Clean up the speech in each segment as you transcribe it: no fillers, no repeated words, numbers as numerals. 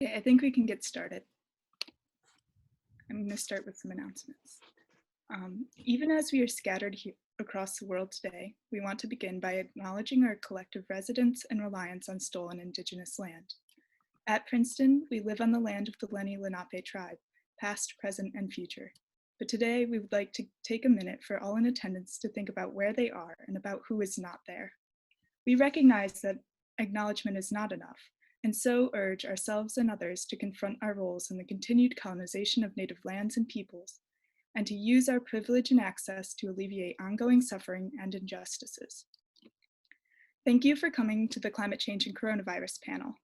Okay, I think we can get started. I'm going to start with some announcements. Even as we are scattered across the world today, we want to begin by acknowledging our collective residence and reliance on stolen Indigenous land. At Princeton, we live on the land of the Lenni Lenape tribe, past, present, and future. But today, we would like to take a minute for all in attendance to think about where they are and about who is not there. We recognize that acknowledgement is not enough, and so urge ourselves and others to confront our roles in the continued colonization of Native lands and peoples, and to use our privilege and access to alleviate ongoing suffering and injustices. Thank you for coming to the Climate Change and Coronavirus panel.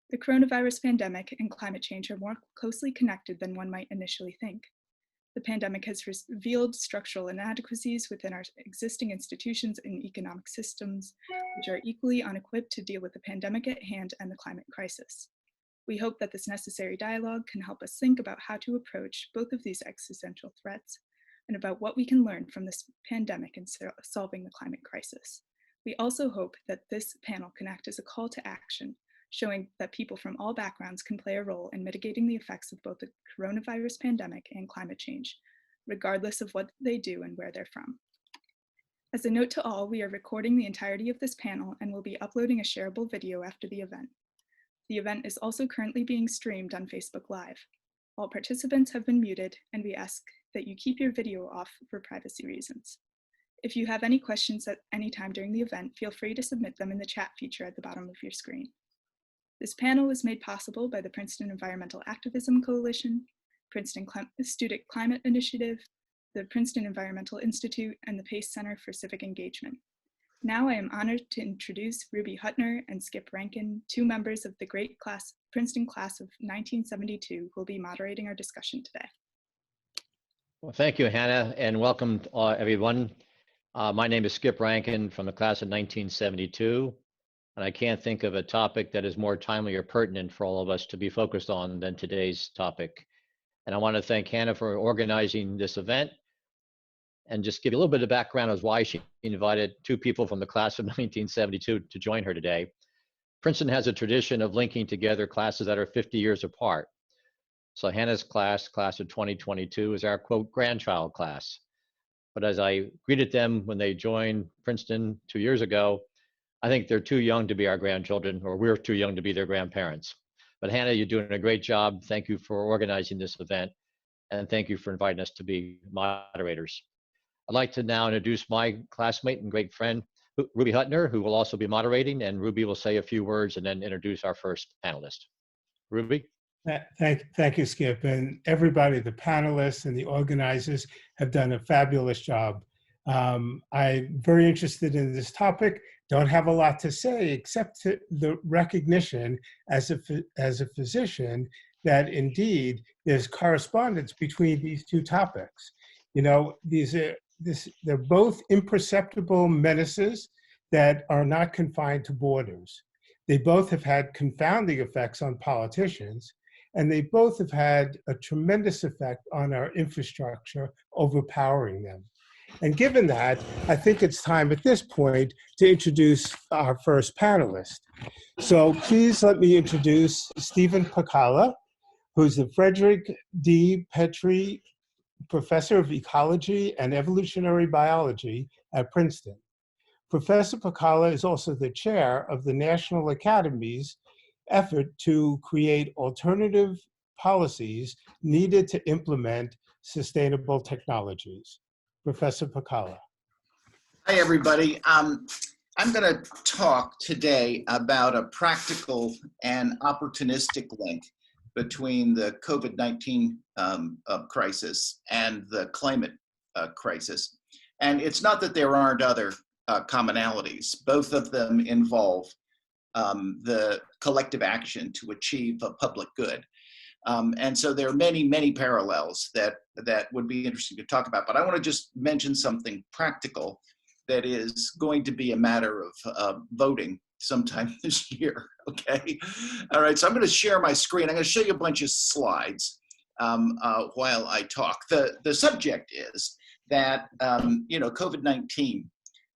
The coronavirus pandemic and climate change are more closely connected than one might initially think. The pandemic has revealed structural inadequacies within our existing institutions and economic systems, which are equally unequipped to deal with the pandemic at hand and the climate crisis. We hope that this necessary dialogue can help us think about how to approach both of these existential threats and about what we can learn from this pandemic in solving the climate crisis. We also hope that this panel can act as a call to action, showing that people from all backgrounds can play a role in mitigating the effects of both the coronavirus pandemic and climate change, regardless of what they do and where they're from. As a note to all, we are recording the entirety of this panel and will be uploading a shareable video after the event. The event is also currently being streamed on Facebook Live. All participants have been muted, and we ask that you keep your video off for privacy reasons. If you have any questions at any time during the event, feel free to submit them in the chat feature at the bottom of your screen. This panel was made possible by the Princeton Environmental Activism Coalition, Princeton Student Climate Initiative, the Princeton Environmental Institute, and the Pace Center for Civic Engagement. Now I am honored to introduce Ruby Huttner and Skip Rankin, two members of the great Princeton class of 1972, who will be moderating our discussion today. Well, thank you, Hannah, and welcome everyone. My name is Skip Rankin from the class of 1972. And I can't think of a topic that is more timely or pertinent for all of us to be focused on than today's topic. And I want to thank Hannah for organizing this event and just give you a little bit of background as why she invited two people from the class of 1972 to join her today. Princeton has a tradition of linking together classes that are 50 years apart. So Hannah's class of 2022, is our quote grandchild class. But as I greeted them when they joined Princeton 2 years ago, I think they're too young to be our grandchildren, or we're too young to be their grandparents. But Hannah, you're doing a great job. Thank you for organizing this event, and thank you for inviting us to be moderators. I'd like to now introduce my classmate and great friend, Ruby Huttner, who will also be moderating, and Ruby will say a few words and then introduce our first panelist. Ruby? Thank you, Skip. And everybody, the panelists and the organizers have done a fabulous job. I'm very interested in this topic. Don't have a lot to say except the recognition as a physician that indeed there's correspondence between these two topics. You know, they're both imperceptible menaces that are not confined to borders. They both have had confounding effects on politicians, and they both have had a tremendous effect on our infrastructure, overpowering them. And given that, I think it's time at this point to introduce our first panelist. So please let me introduce Stephen Pacala, who's the Frederick D. Petrie Professor of Ecology and Evolutionary Biology at Princeton. Professor Pacala is also the chair of the National Academies' effort to create alternative policies needed to implement sustainable technologies. Professor Pacala. Hi, everybody. I'm going to talk today about a practical and opportunistic link between the COVID-19 crisis and the climate crisis. And it's not that there aren't other commonalities. Both of them involve the collective action to achieve a public good. And so there are many, many parallels that would be interesting to talk about. But I want to just mention something practical that is going to be a matter of voting sometime this year, okay? All right, so I'm going to share my screen. I'm going to show you a bunch of slides while I talk. The subject is that, you know, COVID-19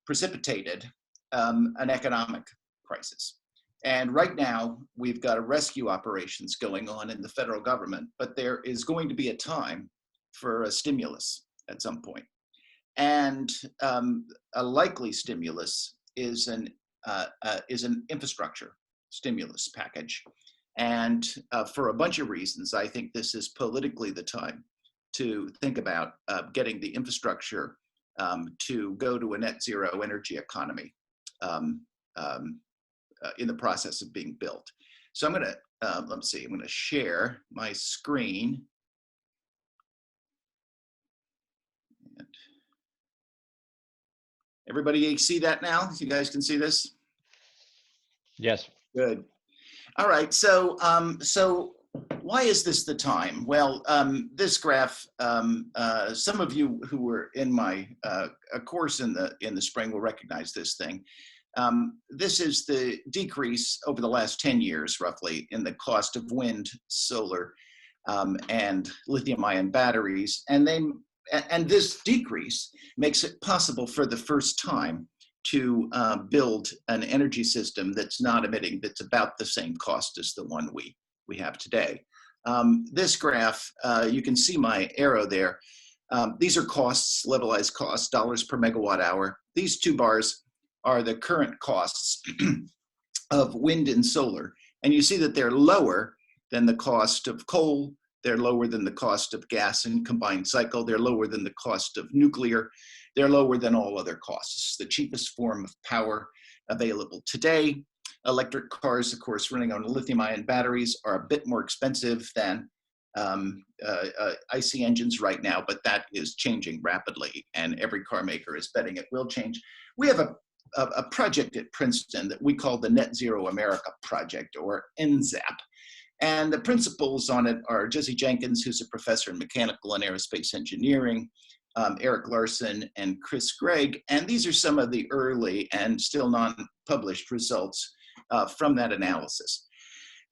precipitated an economic crisis. And right now, we've got rescue operations going on in the federal government, but there is going to be a time for a stimulus at some point. And a likely stimulus is an infrastructure stimulus package. And for a bunch of reasons, I think this is politically the time to think about getting the infrastructure to go to a net zero energy economy in the process of being built. So I'm gonna, let's see, I'm gonna share my screen. And everybody see that now? You guys can see this? Yes. Good. All right, so why is this the time? Well, this graph, some of you who were in my course in the spring will recognize this thing. This is the decrease over the last 10 years, roughly, in the cost of wind, solar, and lithium-ion batteries. And this decrease makes it possible for the first time to build an energy system that's not emitting, that's about the same cost as the one we have today. This graph, you can see my arrow there. These are costs, levelized costs, dollars per megawatt hour. These two bars are the current costs of wind and solar. And you see that they're lower than the cost of coal. They're lower than the cost of gas and combined cycle. They're lower than the cost of nuclear. They're lower than all other costs. It's the cheapest form of power available today. Electric cars, of course, running on lithium-ion batteries are a bit more expensive than IC engines right now, but that is changing rapidly, and every car maker is betting it will change. We have a project at Princeton that we call the Net Zero America Project, or NZAP. And the principals on it are Jesse Jenkins, who's a professor in mechanical and aerospace engineering, Eric Larson, and Chris Gregg. And these are some of the early and still non-published results from that analysis.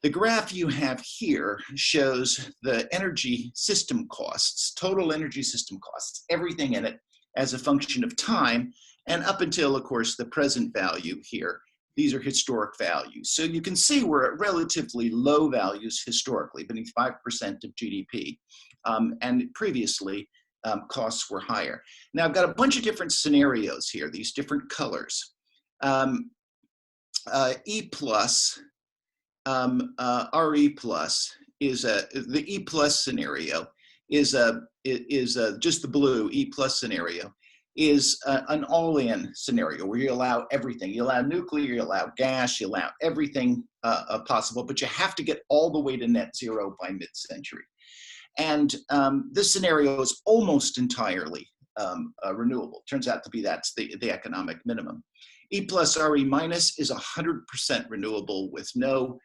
The graph you have here shows the energy system costs, total energy system costs, everything in it as a function of time, and up until, of course, the present value here. These are historic values. So you can see we're at relatively low values historically, beneath 5% of GDP. And previously, costs were higher. Now I've got a bunch of different scenarios here, these different colors. E plus, RE plus is the E plus scenario is just the blue E plus scenario is an all-in scenario where you allow everything. You allow nuclear, you allow gas, you allow everything possible, but you have to get all the way to net zero by mid-century. And this scenario is almost entirely renewable. Turns out to be that's the economic minimum. E plus RE minus is 100% renewable with no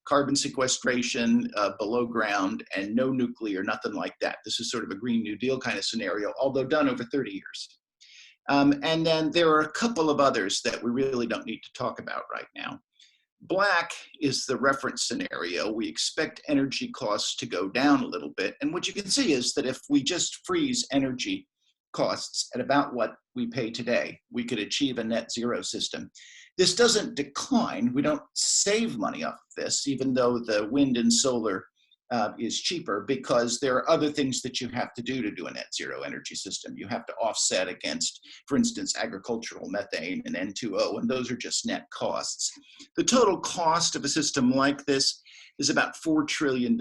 carbon sequestration below ground and no nuclear, nothing like that. This is sort of a Green New Deal kind of scenario, although done over 30 years. And then there are a couple of others that we really don't need to talk about right now. Black is the reference scenario. We expect energy costs to go down a little bit. And what you can see is that if we just freeze energy costs at about what we pay today, we could achieve a net zero system. This doesn't decline. We don't save money off of this, even though the wind and solar is cheaper, because there are other things that you have to do a net zero energy system. You have to offset against, for instance, agricultural methane and N2O, and those are just net costs. The total cost of a system like this is about $4 trillion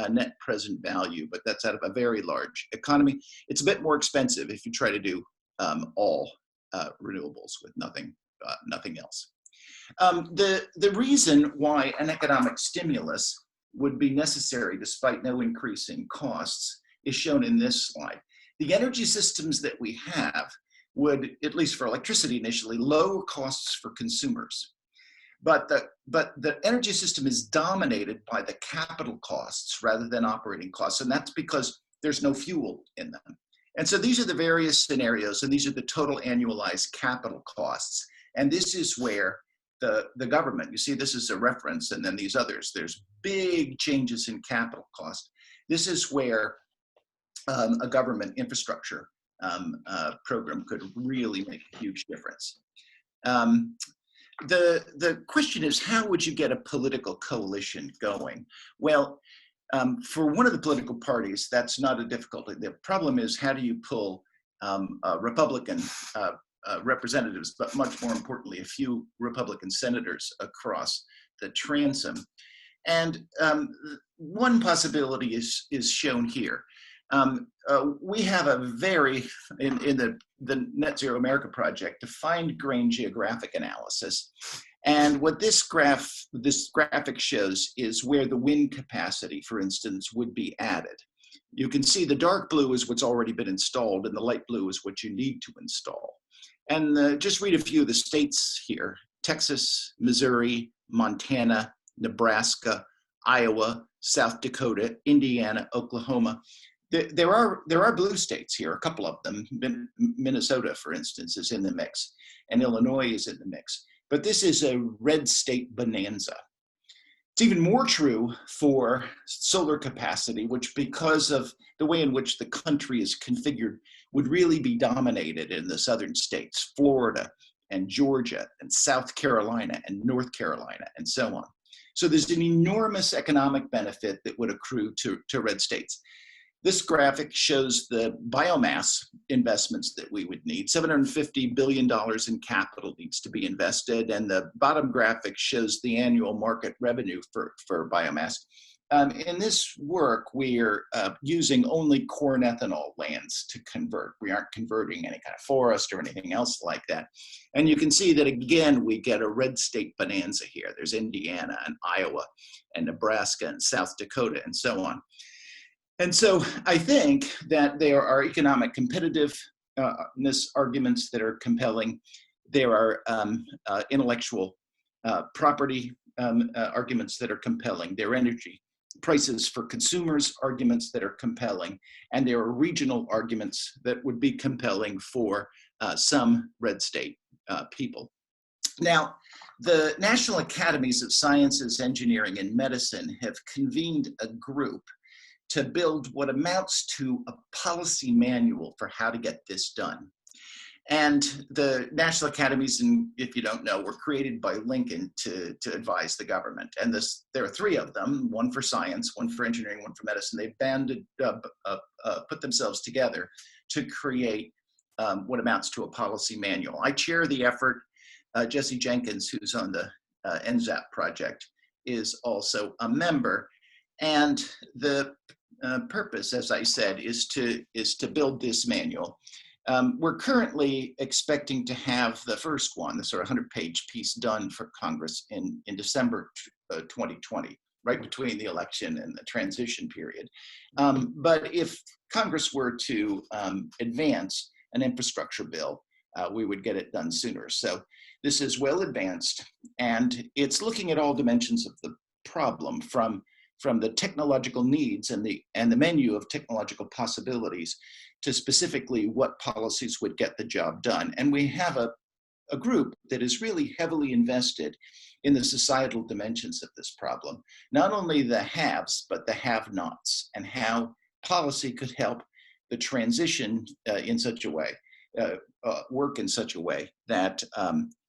net present value, but that's out of a very large economy. It's a bit more expensive if you try to do all renewables with nothing else. The reason why an economic stimulus would be necessary despite no increase in costs is shown in this slide. The energy systems that we have would, at least for electricity initially, lower costs for consumers. But the energy system is dominated by the capital costs rather than operating costs, and that's because there's no fuel in them. And so these are the various scenarios, and these are the total annualized capital costs. And this is where the government, you see this is a reference, and then these others, there's big changes in capital cost. This is where a government infrastructure program could really make a huge difference. the question is, how would you get a political coalition going? Well, for one of the political parties, that's not a difficulty. The problem is, how do you pull Republican representatives, but much more importantly, a few Republican senators across the transom? And one possibility is shown here. We have a very, in the Net Zero America project, defined grain geographic analysis. And what this graphic shows is where the wind capacity, for instance, would be added. You can see the dark blue is what's already been installed, and the light blue is what you need to install. And just read a few of the states here: Texas, Missouri, Montana, Nebraska, Iowa, South Dakota, Indiana, Oklahoma. There are blue states here, a couple of them. Minnesota, for instance, is in the mix, and Illinois is in the mix. But this is a red state bonanza. It's even more true for solar capacity, which, because of the way in which the country is configured, would really be dominated in the southern states: Florida and Georgia and South Carolina and North Carolina, and so on. So there's an enormous economic benefit that would accrue to red states. This graphic shows the biomass investments that we would need. $750 billion in capital needs to be invested. And the bottom graphic shows the annual market revenue for biomass. In this work, we're using only corn ethanol lands to convert. We aren't converting any kind of forest or anything else like that. And you can see that, again, we get a red state bonanza here. There's Indiana and Iowa and Nebraska and South Dakota and so on. And so I think that there are economic competitiveness arguments that are compelling. There are intellectual property arguments that are compelling. There are energy prices for consumers arguments that are compelling. And there are regional arguments that would be compelling for some red state people. Now, the National Academies of Sciences, Engineering, and Medicine have convened a group to build what amounts to a policy manual for how to get this done. And the National Academies, and if you don't know, were created by Lincoln to advise the government. And there are three of them: one for science, one for engineering, one for medicine. They've put themselves together to create what amounts to a policy manual. I chair the effort. Jesse Jenkins, who's on the NZAP project, is also a member. And the purpose, as I said, is to build this manual. We're currently expecting to have the first one, the sort of 100-page piece, done for Congress in December 2020, right between the election and the transition period. But if Congress were to advance an infrastructure bill, we would get it done sooner. So this is well advanced, and it's looking at all dimensions of the problem, from the technological needs and the menu of technological possibilities to specifically what policies would get the job done. And we have a group that is really heavily invested in the societal dimensions of this problem, not only the haves, but the have-nots, and how policy could help the transition in such a way, work in such a way that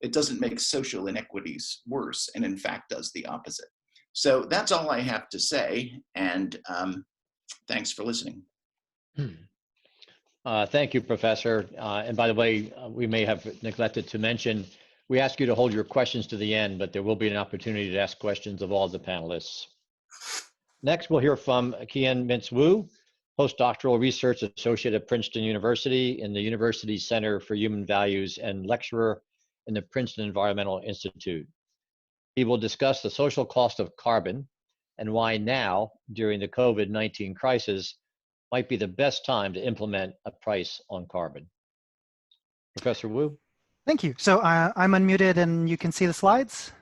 it doesn't make social inequities worse, and in fact does the opposite. So that's all I have to say, and thanks for listening. Thank you, Professor. And by the way, we may have neglected to mention, we ask you to hold your questions to the end, but there will be an opportunity to ask questions of all the panelists. Next, we'll hear from Kian Mintz Wu, postdoctoral research associate at Princeton University in the University Center for Human Values and lecturer in the Princeton Environmental Institute. He will discuss the social cost of carbon and why now, during the COVID-19 crisis, might be the best time to implement a price on carbon. Professor Wu? Thank you. So I'm unmuted and you can see the slides?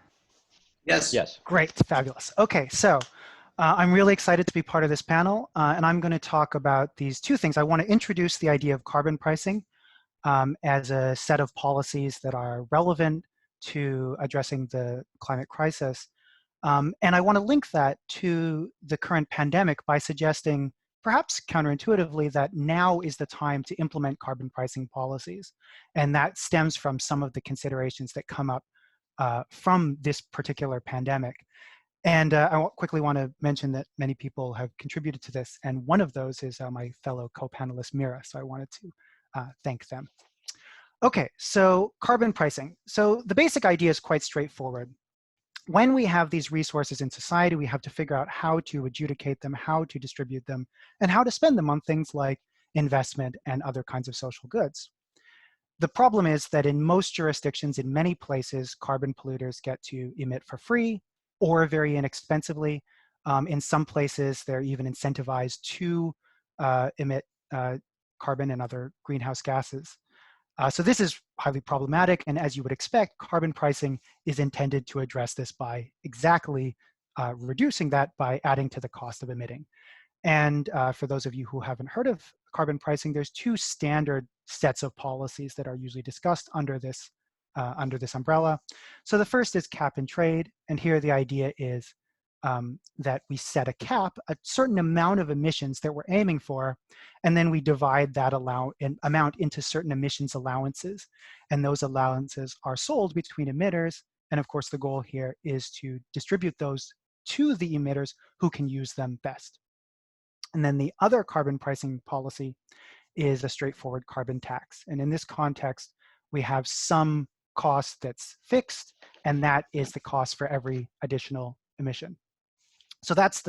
Yes. Yes. Great, fabulous. Okay, so I'm really excited to be part of this panel, and I'm going to talk about these two things. I want to introduce the idea of carbon pricing as a set of policies that are relevant to addressing the climate crisis. And I want to link that to the current pandemic by suggesting, perhaps counterintuitively, that now is the time to implement carbon pricing policies. And that stems from some of the considerations that come up from this particular pandemic. And quickly want to mention that many people have contributed to this, and one of those is my fellow co-panelist Mira, so I wanted to thank them. Okay, so carbon pricing. So the basic idea is quite straightforward. When we have these resources in society, we have to figure out how to adjudicate them, how to distribute them, and how to spend them on things like investment and other kinds of social goods. The problem is that in most jurisdictions, in many places, carbon polluters get to emit for free or very inexpensively. In some places, they're even incentivized to emit carbon and other greenhouse gases. So this is highly problematic, and as you would expect, carbon pricing is intended to address this by exactly reducing that by adding to the cost of emitting. And for those of you who haven't heard of carbon pricing, there's two standard sets of policies that are usually discussed under this umbrella. So the first is cap and trade, and here the idea is that we set a cap, a certain amount of emissions that we're aiming for, and then we divide that amount into certain emissions allowances. And those allowances are sold between emitters. And of course, the goal here is to distribute those to the emitters who can use them best. And then the other carbon pricing policy is a straightforward carbon tax. And in this context, we have some cost that's fixed, and that is the cost for every additional emission. So that's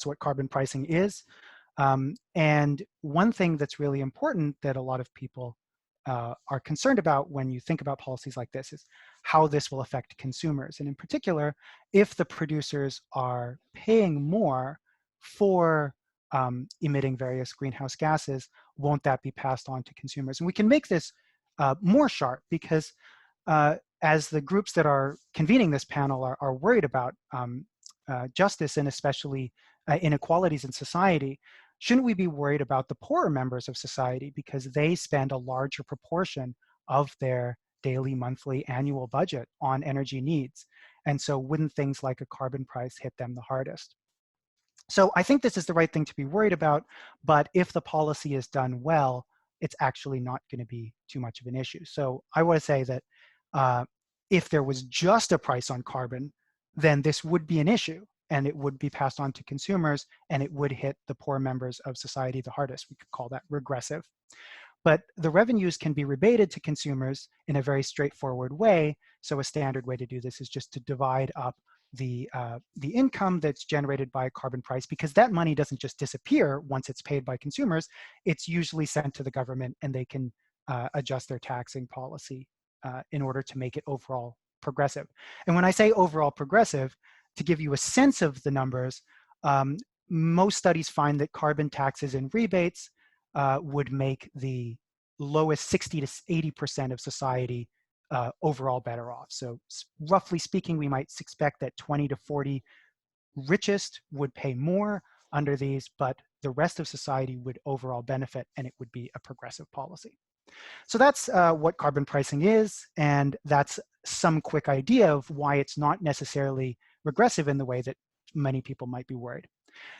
what carbon pricing is. And one thing that's really important that a lot of people are concerned about when you think about policies like this is how this will affect consumers. And in particular, if the producers are paying more for emitting various greenhouse gases, won't that be passed on to consumers? And we can make this more sharp because as the groups that are convening this panel are worried about justice and especially inequalities in society, shouldn't we be worried about the poorer members of society because they spend a larger proportion of their daily, monthly, annual budget on energy needs? And so wouldn't things like a carbon price hit them the hardest? So I think this is the right thing to be worried about, but if the policy is done well, it's actually not going to be too much of an issue. So I want to say that if there was just a price on carbon, then this would be an issue and it would be passed on to consumers and it would hit the poor members of society the hardest. We could call that regressive. But the revenues can be rebated to consumers in a very straightforward way. So a standard way to do this is just to divide up the income that's generated by a carbon price, because that money doesn't just disappear once it's paid by consumers. It's usually sent to the government and they can adjust their taxing policy in order to make it overall progressive. And when I say overall progressive, to give you a sense of the numbers, most studies find that carbon taxes and rebates would make the lowest 60 to 80% of society overall better off. So roughly speaking, we might expect that 20 to 40 richest would pay more under these, but the rest of society would overall benefit and it would be a progressive policy. So that's what carbon pricing is, and that's some quick idea of why it's not necessarily regressive in the way that many people might be worried.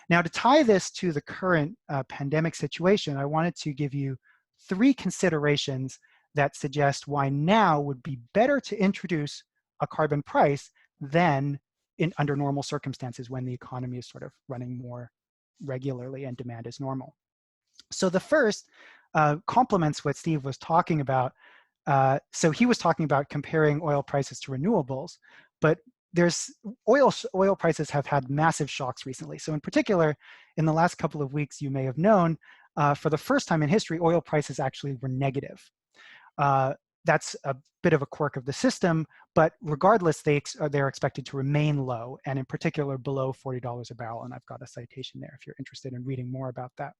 Now, to tie this to the current pandemic situation, I wanted to give you 3 considerations that suggest why now would be better to introduce a carbon price than under normal circumstances when the economy is sort of running more regularly and demand is normal. So the first complements what Steve was talking about. So he was talking about comparing oil prices to renewables, but oil prices have had massive shocks recently. So in particular, in the last couple of weeks, you may have known, for the first time in history, oil prices actually were negative. That's a bit of a quirk of the system, but regardless, they're expected to remain low, and in particular below $40 a barrel. And I've got a citation there if you're interested in reading more about that.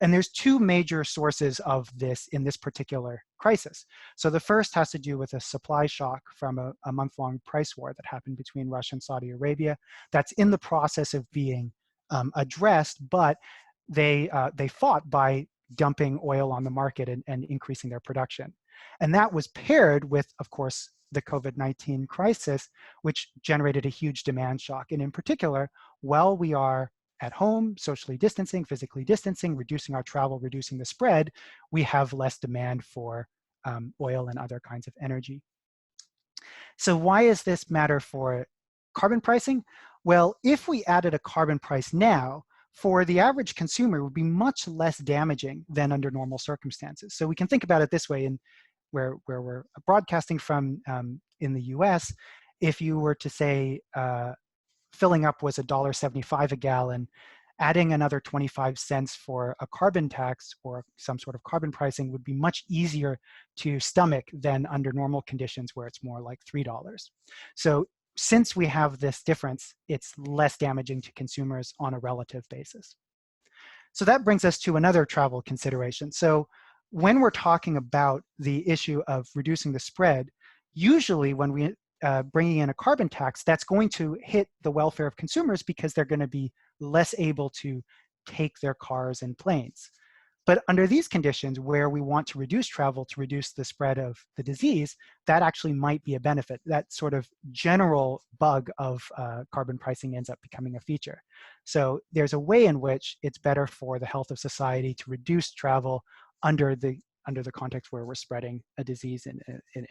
And there's 2 major sources of this in this particular crisis. So the first has to do with a supply shock from a month-long price war that happened between Russia and Saudi Arabia. That's in the process of being addressed, but they fought by dumping oil on the market and increasing their production. And that was paired with, of course, the COVID-19 crisis, which generated a huge demand shock. And in particular, while we are at home, socially distancing, physically distancing, reducing our travel, reducing the spread, we have less demand for oil and other kinds of energy. So why is this matter for carbon pricing? Well, if we added a carbon price now, for the average consumer, it would be much less damaging than under normal circumstances. So we can think about it this way, in where we're broadcasting from in the US, if you were to say filling up was $1.75 a gallon, adding another 25 cents for a carbon tax or some sort of carbon pricing would be much easier to stomach than under normal conditions where it's more like $3. So since we have this difference, it's less damaging to consumers on a relative basis. So that brings us to another travel consideration. So when we're talking about the issue of reducing the spread, usually when we bringing in a carbon tax, that's going to hit the welfare of consumers because they're going to be less able to take their cars and planes. But under these conditions where we want to reduce travel to reduce the spread of the disease, that actually might be a benefit. That sort of general bug of carbon pricing ends up becoming a feature. So there's a way in which it's better for the health of society to reduce travel under the context where we're spreading a disease in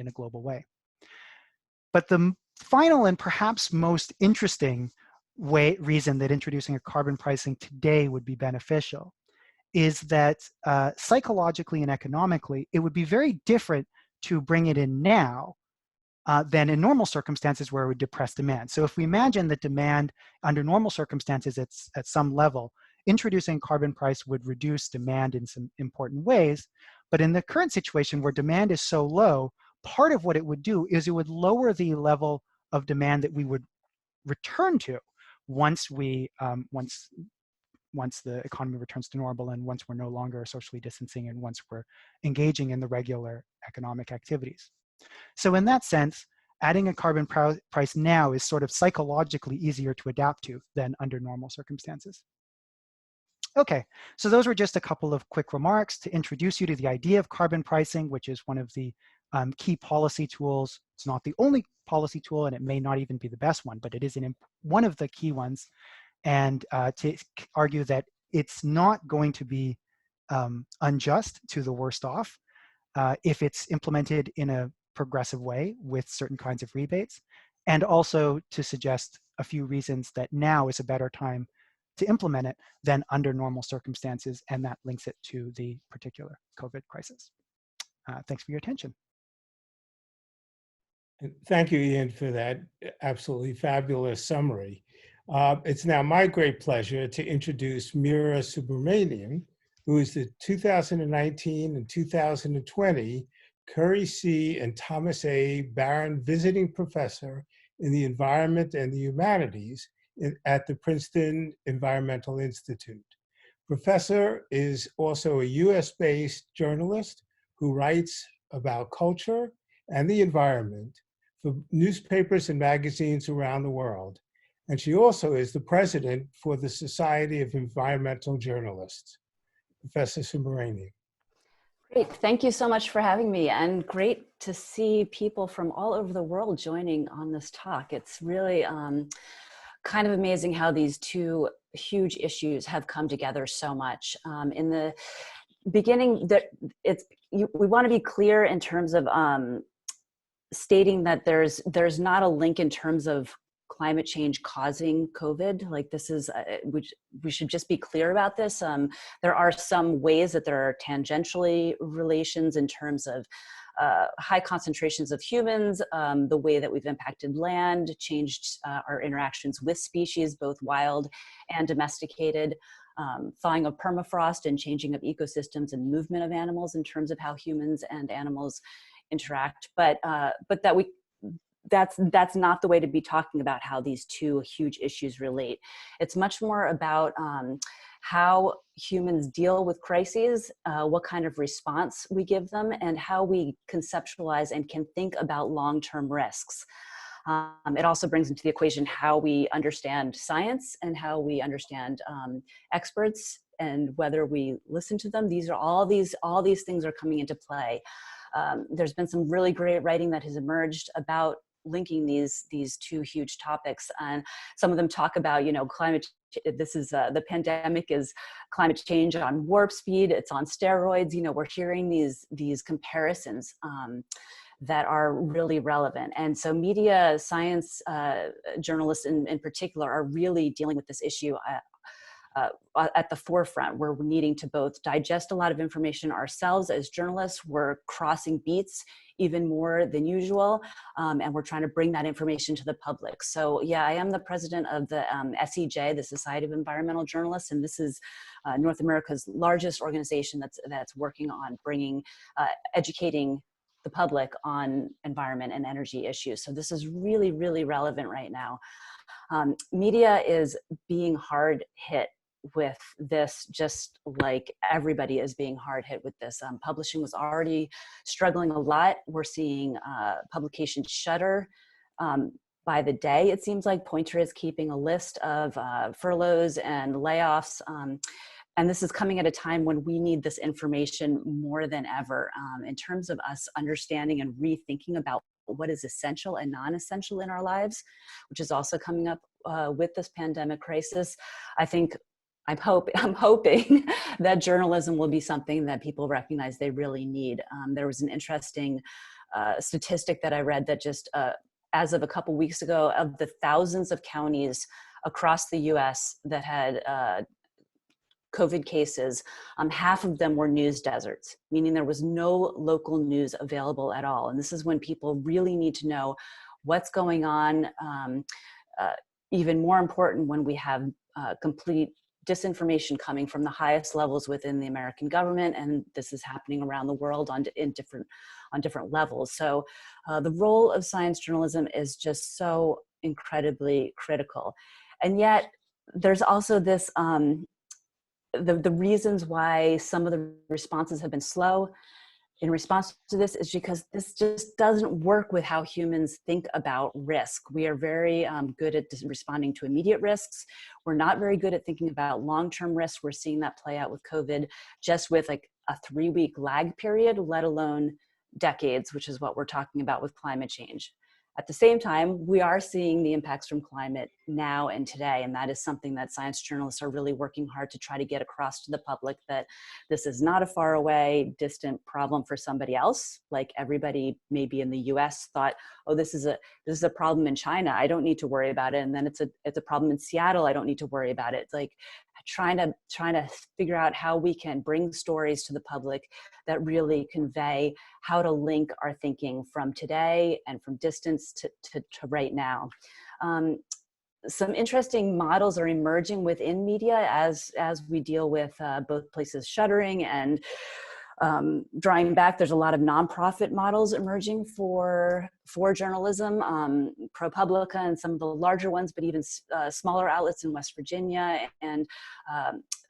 a global way. But the final and perhaps most interesting reason that introducing a carbon pricing today would be beneficial is that psychologically and economically, it would be very different to bring it in now than in normal circumstances where it would depress demand. So if we imagine that demand under normal circumstances it's at some level, introducing carbon price would reduce demand in some important ways. But in the current situation where demand is so low, part of what it would do is it would lower the level of demand that we would return to once the economy returns to normal and once we're no longer socially distancing and once we're engaging in the regular economic activities. So in that sense, adding a carbon price now is sort of psychologically easier to adapt to than under normal circumstances. Okay, so those were just a couple of quick remarks to introduce you to the idea of carbon pricing, which is one of the key policy tools. It's not the only policy tool, and it may not even be the best one, but it is one of the key ones. And to argue that it's not going to be unjust to the worst off if it's implemented in a progressive way with certain kinds of rebates, and also to suggest a few reasons that now is a better time to implement it than under normal circumstances, and that links it to the particular COVID crisis. Thanks for your attention. Thank you, Ian, for that absolutely fabulous summary. It's now my great pleasure to introduce Meera Subramanian, who is the 2019 and 2020 Curry C. and Thomas A. Barron Visiting Professor in the Environment and the Humanities at the Princeton Environmental Institute. Professor is also a US-based journalist who writes about culture and the environment for newspapers and magazines around the world. And she also is the president for the Society of Environmental Journalists. Professor Subramanian. Great, thank you so much for having me, and great to see people from all over the world joining on this talk. It's really kind of amazing how these two huge issues have come together so much. In the beginning, we want to be clear in terms of stating that there's not a link in terms of climate change causing COVID. Like this is, we should just be clear about this. There are some ways that there are tangentially relations in terms of high concentrations of humans, the way that we've impacted land, changed our interactions with species, both wild and domesticated, thawing of permafrost and changing of ecosystems and movement of animals in terms of how humans and animals interact. But that's not the way to be talking about how these two huge issues relate. It's much more about how humans deal with crises, what kind of response we give them, and how we conceptualize and can think about long-term risks. It also brings into the equation how we understand science and how we understand experts and whether we listen to them. All these things are coming into play. There's been some really great writing that has emerged about linking these two huge topics, and some of them talk about, climate. This is the pandemic is climate change on warp speed. It's on steroids. We're hearing these comparisons that are really relevant. And so media science journalists in particular are really dealing with this issue at the forefront. We're needing to both digest a lot of information ourselves as journalists. We're crossing beats even more than usual, and we're trying to bring that information to the public. So yeah, I am the president of the SEJ, the Society of Environmental Journalists, and this is North America's largest organization that's working on bringing, educating the public on environment and energy issues. So this is really, really relevant right now. Media is being hard hit with this, just like everybody is being hard hit with this. Publishing was already struggling a lot. We're seeing publications shutter by the day. It seems like Poynter is keeping a list of furloughs and layoffs. And this is coming at a time when we need this information more than ever in terms of us understanding and rethinking about what is essential and non-essential in our lives, which is also coming up with this pandemic crisis. I'm hoping that journalism will be something that people recognize they really need. There was an interesting statistic that I read that just as of a couple weeks ago, of the thousands of counties across the US that had COVID cases, half of them were news deserts, meaning there was no local news available at all. And this is when people really need to know what's going on. Even more important when we have complete disinformation coming from the highest levels within the American government, and this is happening around the world on different levels. So the role of science journalism is just so incredibly critical. And yet there's also this, the reasons why some of the responses have been slow in response to this is because this just doesn't work with how humans think about risk. We are very good at responding to immediate risks. We're not very good at thinking about long-term risks. We're seeing that play out with COVID, just with like a 3-week lag period, let alone decades, which is what we're talking about with climate change. At the same time, we are seeing the impacts from climate now and today, and that is something that science journalists are really working hard to try to get across to the public, that this is not a far away, distant problem for somebody else. Like everybody maybe in the US thought, oh, this is a problem in China, I don't need to worry about it. And then it's a problem in Seattle, I don't need to worry about it. It's like trying to figure out how we can bring stories to the public that really convey how to link our thinking from today and from distance to right now. Some interesting models are emerging within media as we deal with both places shuttering and drawing back. There's a lot of nonprofit models emerging for journalism, ProPublica and some of the larger ones, but even smaller outlets in West Virginia. And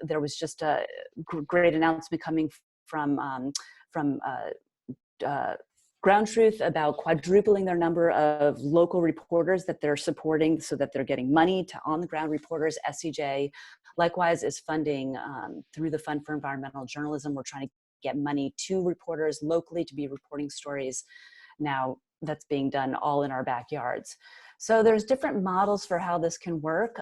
there was just a great announcement coming from Ground Truth about quadrupling their number of local reporters that they're supporting so that they're getting money to on-the-ground reporters. SEJ likewise is funding through the Fund for Environmental Journalism. We're trying to get money to reporters locally to be reporting stories. Now that's being done all in our backyards. So there's different models for how this can work.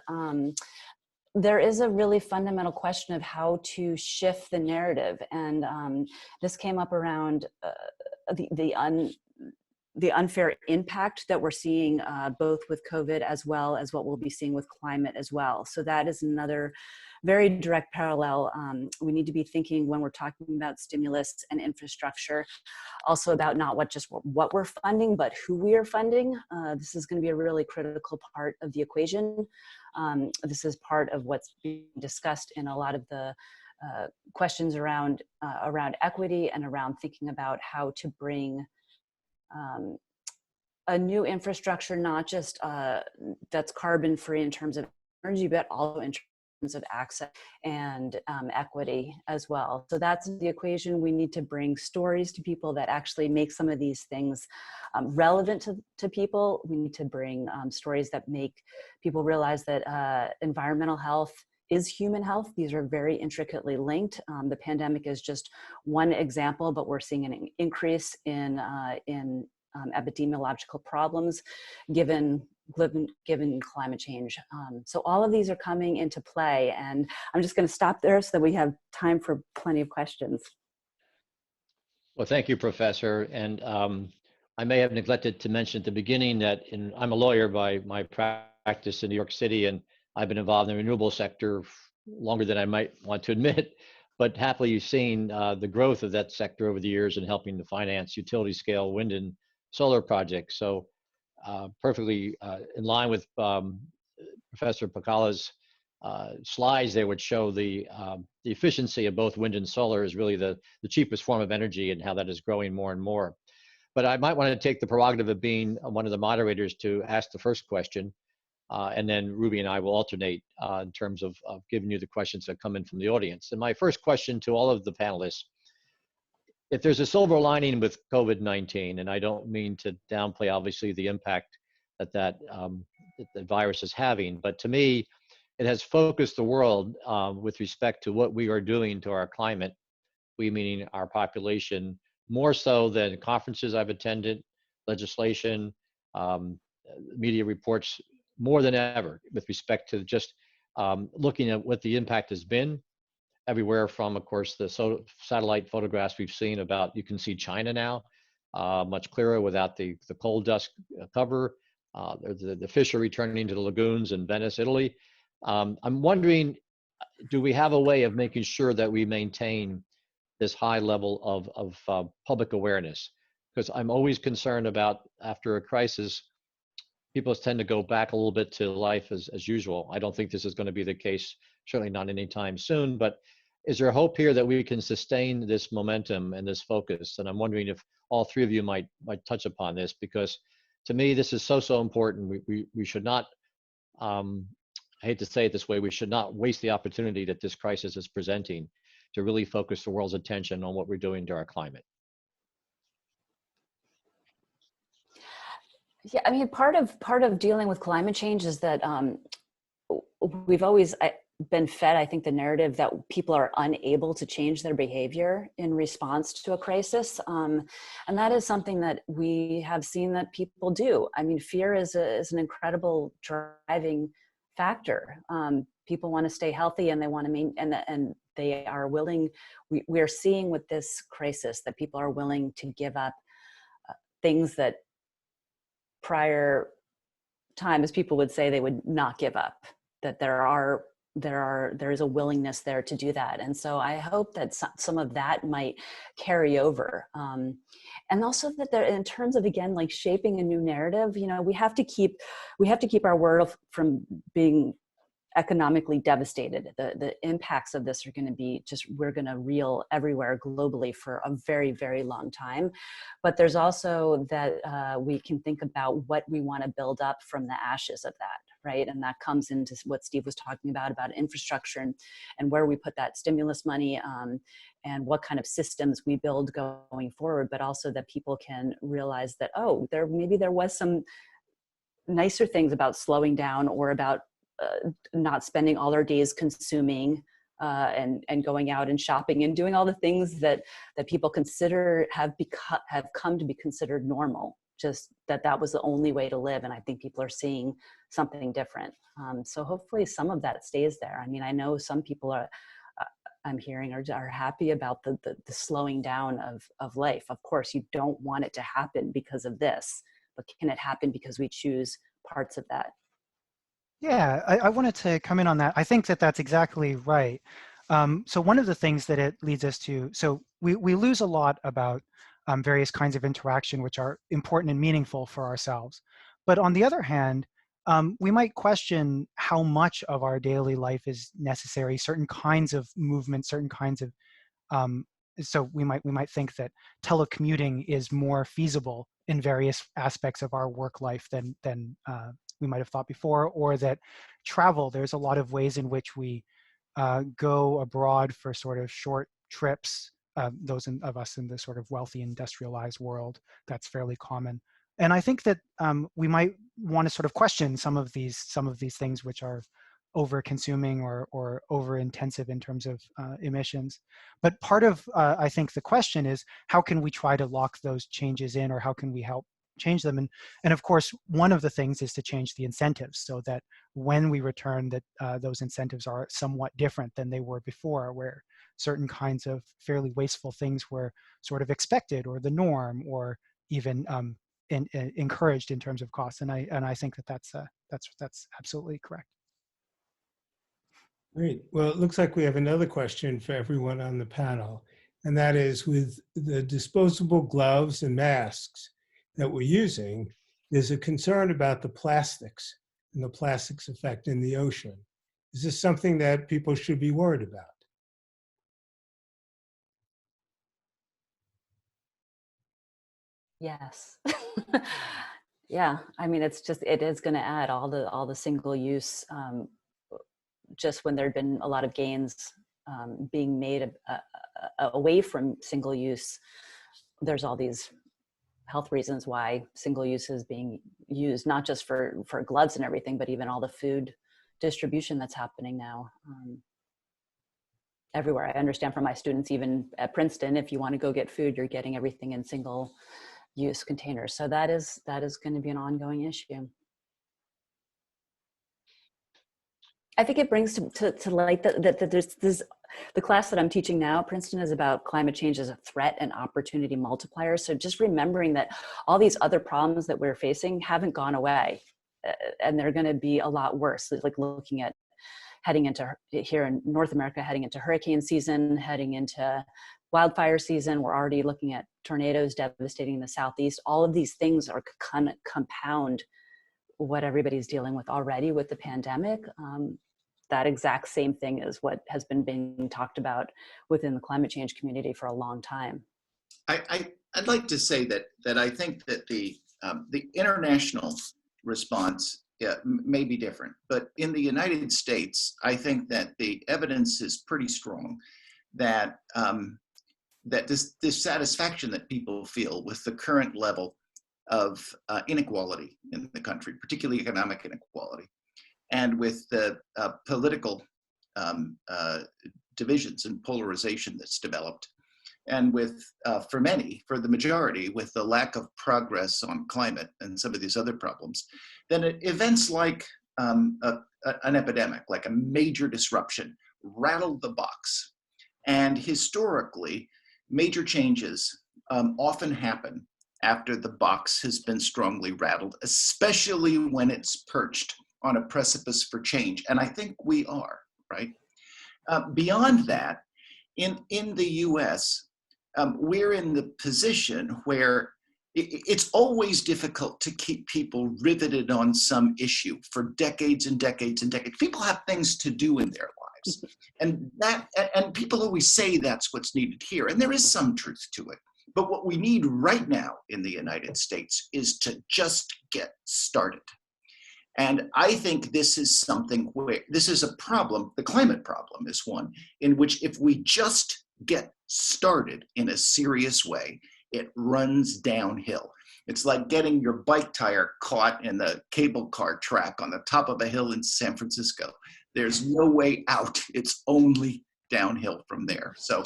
There is a really fundamental question of how to shift the narrative. And this came up around the unfair impact that we're seeing both with COVID as well as what we'll be seeing with climate as well. So that is another very direct parallel. We need to be thinking when we're talking about stimulus and infrastructure, also about not just what we're funding, but who we are funding. This is going to be a really critical part of the equation. This is part of what's being discussed in a lot of the questions around equity and around thinking about how to bring a new infrastructure, not just that's carbon free in terms of energy, but also in terms of access and equity as well. So that's the equation. We need to bring stories to people that actually make some of these things relevant to people. We need to bring stories that make people realize that environmental health is human health. These are very intricately linked. The pandemic is just one example, but we're seeing an increase in epidemiological problems given climate change. So all of these are coming into play, and I'm just going to stop there so that we have time for plenty of questions. Well, thank you, Professor. And I may have neglected to mention at the beginning that I'm a lawyer by my practice in New York City, and I've been involved in the renewable sector longer than I might want to admit. But happily, you've seen the growth of that sector over the years in helping to finance utility scale wind and solar projects. So perfectly in line with Professor Pacala's slides there, which show the efficiency of both wind and solar is really the cheapest form of energy, and how that is growing more and more. But I might want to take the prerogative of being one of the moderators to ask the first question, and then Ruby and I will alternate in terms of giving you the questions that come in from the audience. And my first question to all of the panelists: if there's a silver lining with COVID-19, and I don't mean to downplay obviously the impact that the virus is having, but to me, it has focused the world with respect to what we are doing to our climate, we meaning our population, more so than conferences I've attended, legislation, media reports, more than ever with respect to just looking at what the impact has been everywhere from, of course, the satellite photographs we've seen about, you can see China now much clearer without the coal dust cover. The fish are returning to the lagoons in Venice, Italy. I'm wondering, do we have a way of making sure that we maintain this high level of public awareness? Because I'm always concerned about, after a crisis, people tend to go back a little bit to life as usual. I don't think this is going to be the case, certainly not anytime soon, but is there hope here that we can sustain this momentum and this focus? And I'm wondering if all three of you might touch upon this, because to me, this is so important. We should not, I hate to say it this way, we should not waste the opportunity that this crisis is presenting to really focus the world's attention on what we're doing to our climate. Yeah, I mean, part of dealing with climate change is that we've always been fed, I think, the narrative that people are unable to change their behavior in response to a crisis. And that is something that we have seen that people do. I mean, fear is an incredible driving factor. People want to stay healthy, and they want to and they are willing. We are seeing with this crisis that people are willing to give up things that prior times people would say they would not give up. That there is a willingness there to do that. And so I hope that some of that might carry over. And also that there, in terms of, again, like shaping a new narrative, you know, we have to keep our world from being economically devastated. The impacts of this are going to be we're going to reel everywhere globally for a very, very long time. But there's also that we can think about what we want to build up from the ashes of that, right? And that comes into what Steve was talking about infrastructure and where we put that stimulus money and what kind of systems we build going forward, but also that people can realize that, oh, maybe there was some nicer things about slowing down, or about not spending all our days consuming and going out and shopping and doing all the things that people consider have come to be considered normal. Just that was the only way to live. And I think people are seeing something different. So hopefully some of that stays there. I mean, I know some people I'm hearing are happy about the slowing down of life. Of course, you don't want it to happen because of this, but can it happen because we choose parts of that? Yeah, I wanted to come in on that. I think that that's exactly right. So one of the things that it leads us to, so we lose a lot about various kinds of interaction which are important and meaningful for ourselves. But on the other hand, we might question how much of our daily life is necessary, certain kinds of movement, certain kinds of, so we might think that telecommuting is more feasible in various aspects of our work life than we might have thought before, or that travel, there's a lot of ways in which we go abroad for sort of short trips, those of us in the sort of wealthy industrialized world, that's fairly common. And I think that we might want to sort of question some of these things which are over consuming or over intensive in terms of emissions. But part of, I think, the question is, how can we try to lock those changes in, or how can we help change them? And of course, one of the things is to change the incentives so that when we return, that those incentives are somewhat different than they were before, where certain kinds of fairly wasteful things were sort of expected or the norm, or even encouraged in terms of costs. And I think that that's absolutely correct. Great. Well, it looks like we have another question for everyone on the panel, and that is, with the disposable gloves and masks that we're using, there's a concern about the plastics and the plastics effect in the ocean. Is this something that people should be worried about? Yes. Yeah, I mean, it is going to add all the single use, just when there'd been a lot of gains being made away from single use. There's all these health reasons why single use is being used, not just for gloves and everything, but even all the food distribution that's happening now everywhere. I understand from my students, even at Princeton, if you want to go get food, you're getting everything in single use containers. So that is going to be an ongoing issue. I think it brings to light that there's the class that I'm teaching now, Princeton, is about climate change as a threat and opportunity multiplier. So just remembering that all these other problems that we're facing haven't gone away, and they're going to be a lot worse. Like looking at heading into, here in North America, heading into hurricane season, heading into wildfire season. We're already looking at tornadoes devastating the Southeast. All of these things are kind of compound what everybody's dealing with already with the pandemic. That exact same thing is what has been being talked about within the climate change community for a long time. I'd like to say that I think that the international response may be different, but in the United States, I think that the evidence is pretty strong that that this dissatisfaction that people feel with the current level of inequality in the country, particularly economic inequality, and with the political divisions and polarization that's developed, and with, for the majority, with the lack of progress on climate and some of these other problems, then events like an epidemic, like a major disruption, rattle the box. And historically, major changes often happen after the box has been strongly rattled, especially when it's perched on a precipice for change. And I think we are, right? Beyond that, in the US, we're in the position where it's always difficult to keep people riveted on some issue for decades and decades and decades. People have things to do in their lives. And people always say that's what's needed here. And there is some truth to it. But what we need right now in the United States is to just get started. And I think this is something where this is a problem. The climate problem is one in which if we just get started in a serious way, it runs downhill. It's like getting your bike tire caught in the cable car track on the top of a hill in San Francisco. There's no way out. It's only downhill from there. So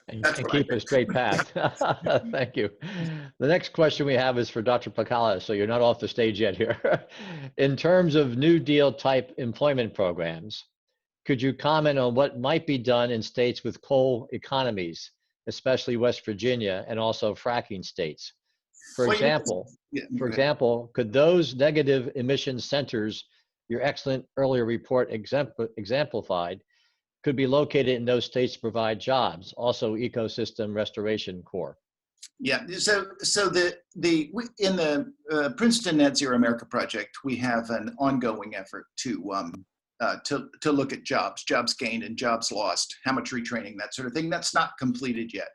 and keep a straight path. Thank you. The next question we have is for Dr. Pacala, so you're not off the stage yet here. In terms of New Deal type employment programs, could you comment on what might be done in states with coal economies, especially West Virginia and also fracking states? For example, could those negative emissions centers your excellent earlier report exemplified could be located in those states to provide jobs, also ecosystem restoration corps? Yeah, so in the Princeton Net Zero America Project, we have an ongoing effort to look at jobs gained and jobs lost, how much retraining, that sort of thing. That's not completed yet.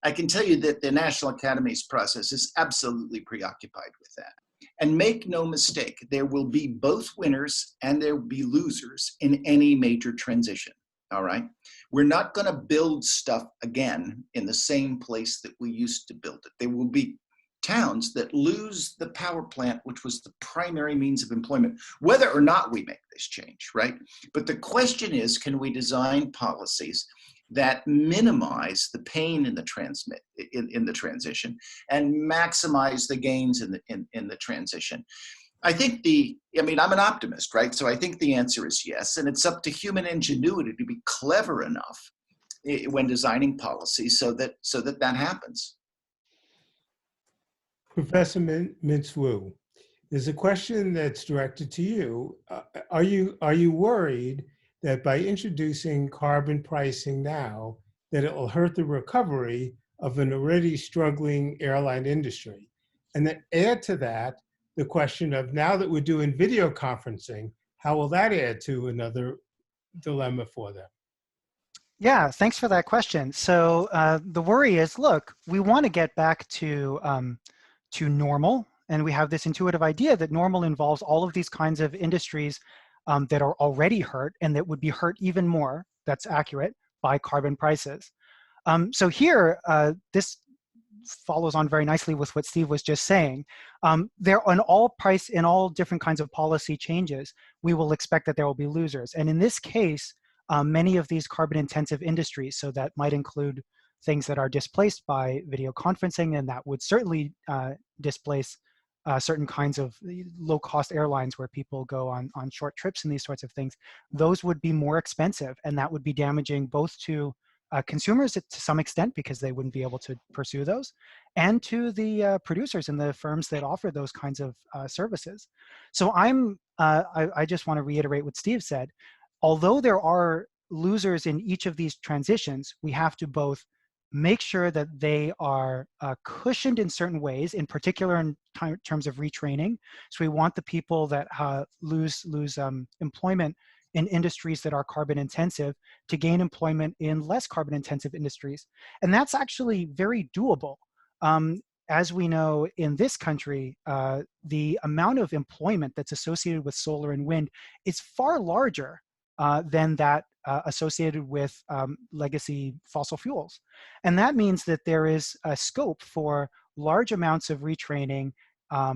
I can tell you that the National Academies process is absolutely preoccupied with that. And make no mistake, there will be both winners and there will be losers in any major transition. All right. We're not going to build stuff again in the same place that we used to build it. There will be towns that lose the power plant, which was the primary means of employment, whether or not we make this change, right? But the question is, can we design policies that minimize the pain in the transition and maximize the gains in the transition? I think I'm an optimist, right? So I think the answer is yes. And it's up to human ingenuity to be clever enough when designing policies so that happens. Professor Mintz-Wu, there's a question that's directed to you. Are you worried that by introducing carbon pricing now, that it will hurt the recovery of an already struggling airline industry? And then add to that the question of, now that we're doing video conferencing, how will that add to another dilemma for them? Yeah, thanks for that question. So the worry is, look, we want to get back to normal, and we have this intuitive idea that normal involves all of these kinds of industries that are already hurt and that would be hurt even more, that's accurate, by carbon prices. So here, this follows on very nicely with what Steve was just saying. There, on all in all different kinds of policy changes, we will expect that there will be losers. And in this case, many of these carbon intensive industries, so that might include things that are displaced by video conferencing, and that would certainly displace certain kinds of low-cost airlines where people go on short trips and these sorts of things. Those would be more expensive, and that would be damaging both to consumers to some extent, because they wouldn't be able to pursue those, and to the producers and the firms that offer those kinds of services. So I just want to reiterate what Steve said. Although there are losers in each of these transitions, we have to both make sure that they are cushioned in certain ways, in particular in terms of retraining. So we want the people that lose employment in industries that are carbon intensive to gain employment in less carbon intensive industries. And that's actually very doable. As we know, in this country, the amount of employment that's associated with solar and wind is far larger than that associated with legacy fossil fuels. And that means that there is a scope for large amounts of retraining. I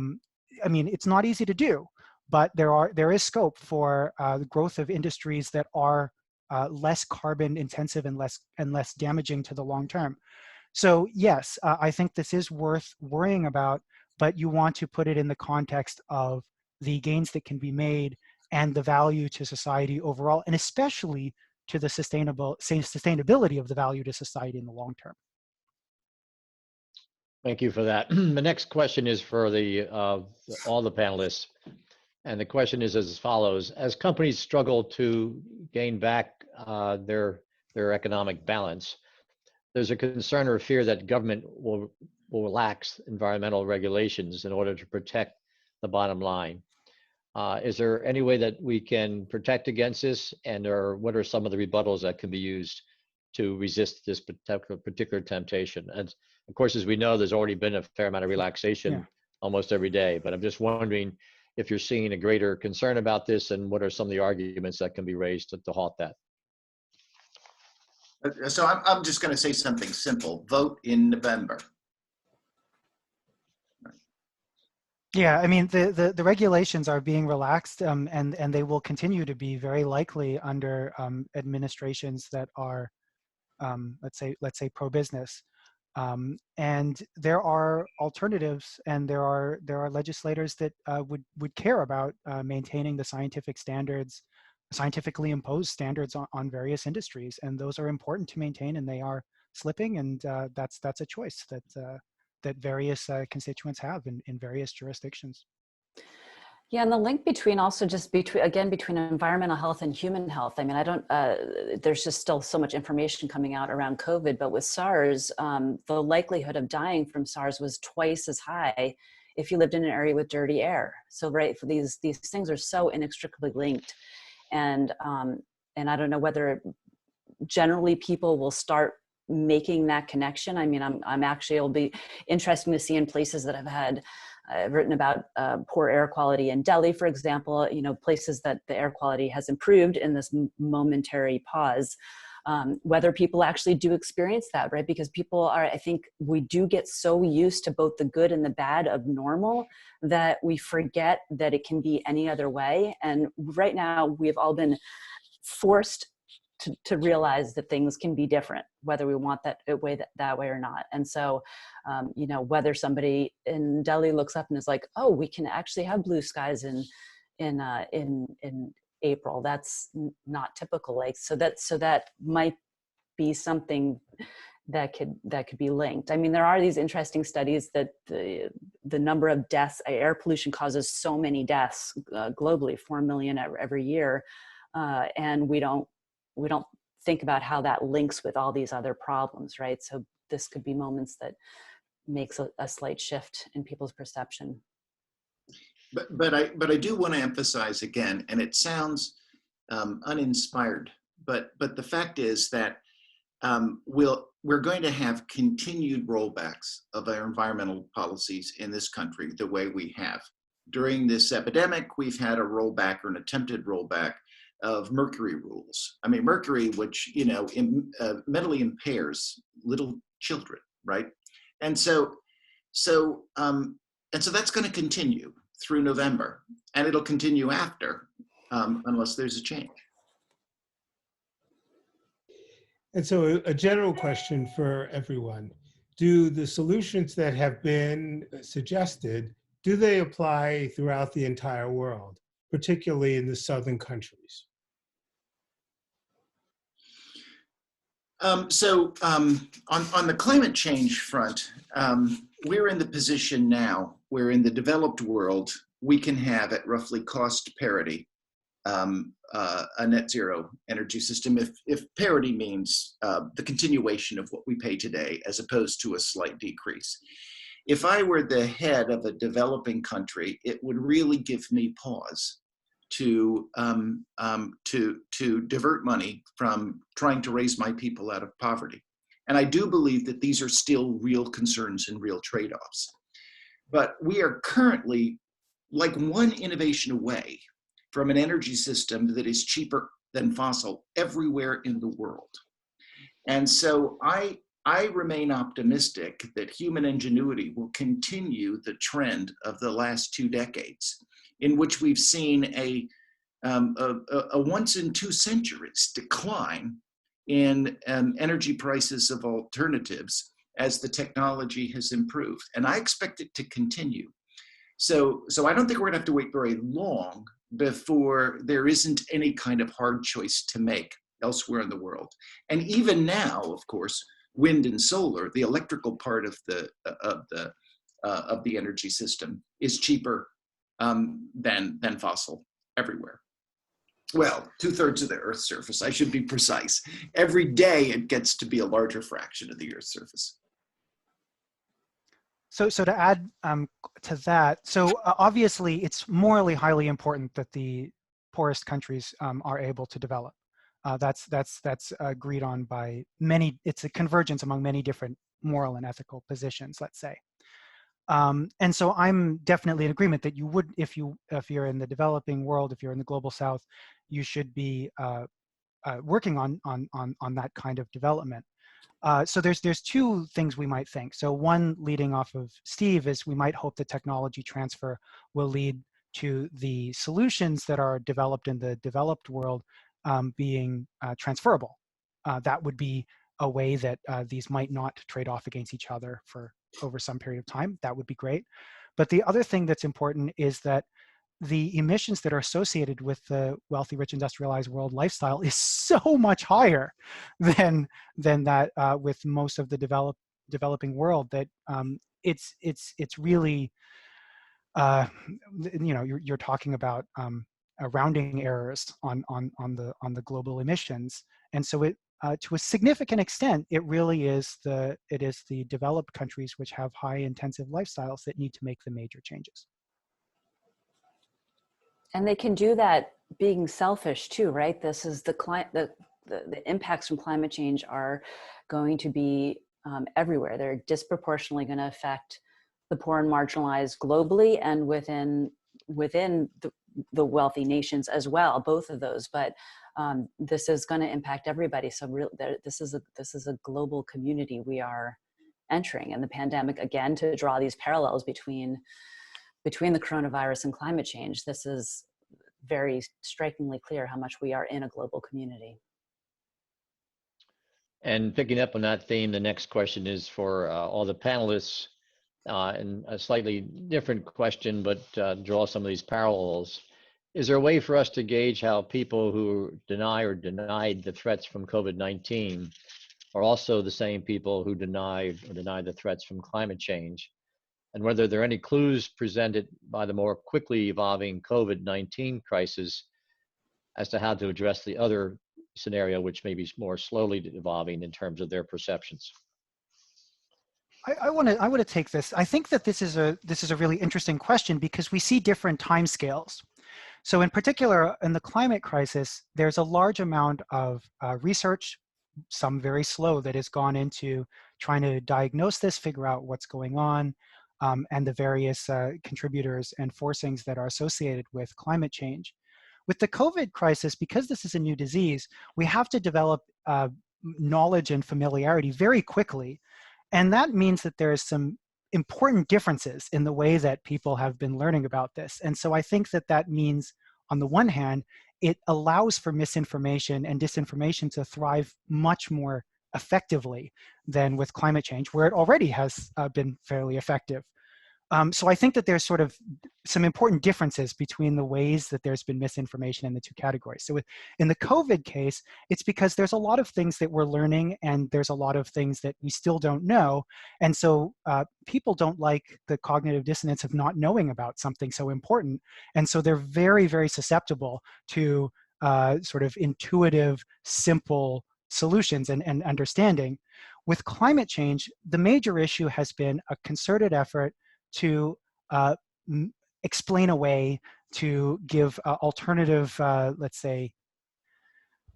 mean, it's not easy to do, but there is scope for the growth of industries that are less carbon intensive and less damaging to the long term. So yes, I think this is worth worrying about, but you want to put it in the context of the gains that can be made and the value to society overall, and especially to the sustainability of the value to society in the long term. Thank you for that. The next question is for all the panelists. And the question is as follows: as companies struggle to gain back their economic balance, there's a concern or fear that government will relax environmental regulations in order to protect the bottom line. Is there any way that we can protect against this, or what are some of the rebuttals that can be used to resist this particular temptation? And of course, as we know, there's already been a fair amount of relaxation almost every day, but I'm just wondering if you're seeing a greater concern about this, and what are some of the arguments that can be raised to halt that? So I'm just going to say something simple. Vote in November. Yeah, I mean, the regulations are being relaxed, and they will continue to be very likely under administrations that are, let's say pro-business. And there are alternatives, and there are legislators that would care about maintaining the scientific standards, scientifically imposed standards on various industries, and those are important to maintain, and they are slipping, and that's a choice that various constituents have in various jurisdictions. Yeah, and the link between between environmental health and human health. I mean, there's just still so much information coming out around COVID, but with SARS, the likelihood of dying from SARS was twice as high if you lived in an area with dirty air. So, right, for these things are so inextricably linked. And I don't know whether generally people will start making that connection. I mean, it'll be interesting to see in places that have had written about poor air quality in Delhi, for example, places that the air quality has improved in this momentary pause, whether people actually do experience that, right? Because I think we do get so used to both the good and the bad of normal that we forget that it can be any other way. And right now we've all been forced to realize that things can be different, whether we want that way or not. And so, whether somebody in Delhi looks up and is like, "Oh, we can actually have blue skies in April. That's not typical." Like, so that might be something that could be linked. I mean, there are these interesting studies that the number of deaths, air pollution causes so many deaths globally, 4 million every year, and we don't think about how that links with all these other problems, right? So this could be moments that makes a slight shift in people's perception. But I do want to emphasize again, and it sounds uninspired, but the fact is that we're going to have continued rollbacks of our environmental policies in this country the way we have. During this epidemic, we've had a rollback or an attempted rollback of mercury rules. I mean, mercury, which, you know, mentally impairs little children, right? And so that's going to continue through November, and it'll continue after, unless there's a change. And so a general question for everyone: do the solutions that have been suggested, do they apply throughout the entire world, particularly in the southern countries? On the climate change front, we're in the position now where in the developed world, we can have at roughly cost parity a net zero energy system, if parity means the continuation of what we pay today as opposed to a slight decrease. If I were the head of a developing country, it would really give me pause to divert money from trying to raise my people out of poverty. And I do believe that these are still real concerns and real trade-offs. But we are currently like one innovation away from an energy system that is cheaper than fossil everywhere in the world. And so I remain optimistic that human ingenuity will continue the trend of the last 2 decades, in which we've seen a once in 2 centuries decline in energy prices of alternatives as the technology has improved. And I expect it to continue. So I don't think we're gonna have to wait very long before there isn't any kind of hard choice to make elsewhere in the world. And even now, of course, wind and solar, the electrical part of the energy system, is cheaper than fossil everywhere. Well, 2/3 of the Earth's surface, I should be precise. Every day it gets to be a larger fraction of the Earth's surface. So to add to that, so obviously it's morally highly important that the poorest countries are able to develop. That's agreed on by many. It's a convergence among many different moral and ethical positions, let's say. And so I'm definitely in agreement that you would, if you're in the developing world, if you're in the global South, you should be working on that kind of development. So there's 2 things we might think. So one, leading off of Steve, is we might hope that technology transfer will lead to the solutions that are developed in the developed world being transferable. That would be a way that these might not trade off against each other for over some period of time. That would be great. But the other thing that's important is that the emissions that are associated with the wealthy, rich, industrialized world lifestyle is so much higher than that with most of the developing world, that it's really you know, you're talking about rounding errors on the global emissions. And so it to a significant extent, it really is the developed countries which have high intensive lifestyles that need to make the major changes. And they can do that being selfish too, right? This is the impacts from climate change are going to be everywhere. They're disproportionately going to affect the poor and marginalized globally and within the wealthy nations as well, both of those. But this is going to impact everybody. So this is a global community we are entering, and the pandemic, again, to draw these parallels between the coronavirus and climate change, this is very strikingly clear how much we are in a global community. And picking up on that theme, the next question is for all the panelists, and a slightly different question, but draw some of these parallels. Is there a way for us to gauge how people who deny or denied the threats from COVID-19 are also the same people who deny the threats from climate change, and whether there are any clues presented by the more quickly evolving COVID-19 crisis as to how to address the other scenario, which may be more slowly evolving in terms of their perceptions. I want to take this. I think that this is a really interesting question because we see different timescales. So in particular, in the climate crisis, there's a large amount of research, some very slow, that has gone into trying to diagnose this, figure out what's going on, and the various contributors and forcings that are associated with climate change. With the COVID crisis, because this is a new disease, we have to develop knowledge and familiarity very quickly. And that means that there is some important differences in the way that people have been learning about this. And so I think that that means, on the one hand, it allows for misinformation and disinformation to thrive much more effectively than with climate change, where it already has been fairly effective. So I think that there's sort of some important differences between the ways that there's been misinformation in the two categories. So in the COVID case, it's because there's a lot of things that we're learning and there's a lot of things that we still don't know. And so people don't like the cognitive dissonance of not knowing about something so important. And so they're very, very susceptible to sort of intuitive, simple solutions and understanding. With climate change, the major issue has been a concerted effort to explain away, to give alternative, let's say,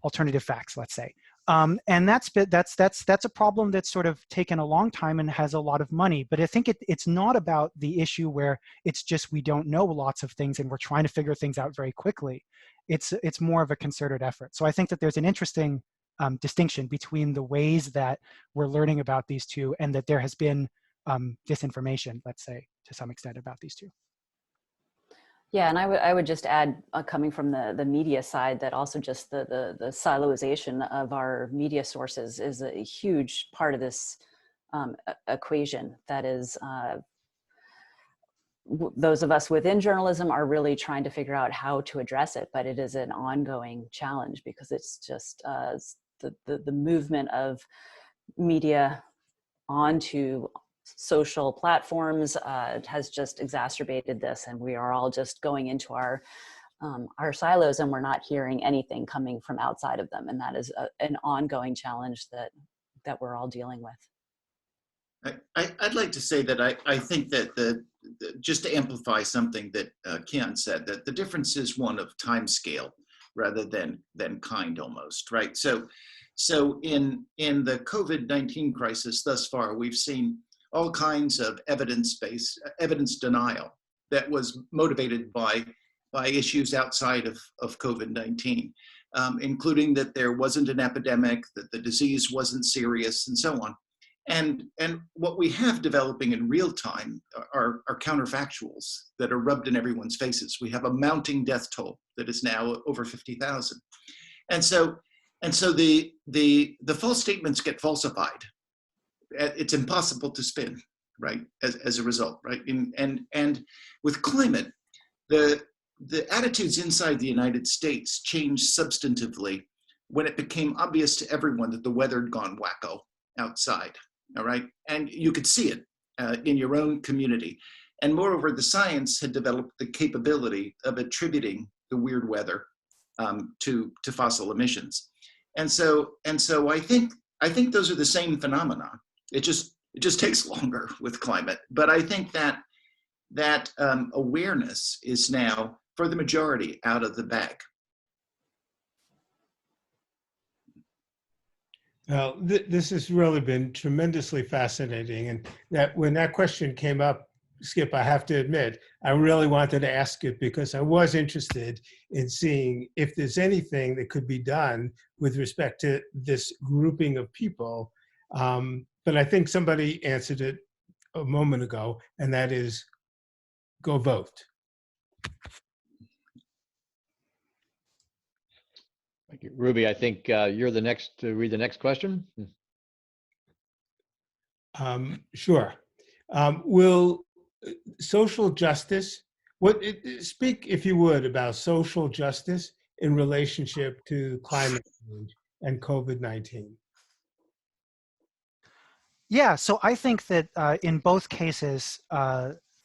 alternative facts, let's say. And that's a problem that's sort of taken a long time and has a lot of money. But I think it's not about the issue where it's just we don't know lots of things and we're trying to figure things out very quickly. It's more of a concerted effort. So I think that there's an interesting distinction between the ways that we're learning about these two and that there has been disinformation, let's say, to some extent about these two. Yeah, and I would just add, coming from the media side, that also just the siloization of our media sources is a huge part of this equation. That is, those of us within journalism are really trying to figure out how to address it, but it is an ongoing challenge because it's just the movement of media onto social platforms has just exacerbated this, and we are all just going into our silos and we're not hearing anything coming from outside of them, and that is an ongoing challenge that we're all dealing with. I'd like to say that I think that just to amplify something that Kian said, that the difference is one of time scale rather than kind, almost, right? So in the COVID-19 crisis thus far, we've seen all kinds of evidence denial that was motivated by issues outside of COVID-19, including that there wasn't an epidemic, that the disease wasn't serious, and so on. And what we have developing in real time are counterfactuals that are rubbed in everyone's faces. We have a mounting death toll that is now over 50,000. And so the false statements get falsified. It's impossible to spin, right, as a result, right? And with climate, the attitudes inside the United States changed substantively when it became obvious to everyone that the weather had gone wacko outside, all right? And you could see it in your own community. And moreover, the science had developed the capability of attributing the weird weather to fossil emissions. And so I think those are the same phenomena. It just takes longer with climate, but I think that awareness is now, for the majority, out of the bag. Well, this has really been tremendously fascinating, and that when that question came up, Skip, I have to admit, I really wanted to ask it because I was interested in seeing if there's anything that could be done with respect to this grouping of people. But I think somebody answered it a moment ago, and that is go vote. Thank you. Ruby, I think you're the next to read the next question. Sure. Will social justice, speak, if you would, about social justice in relationship to climate change and COVID-19? Yeah, so I think that in both cases,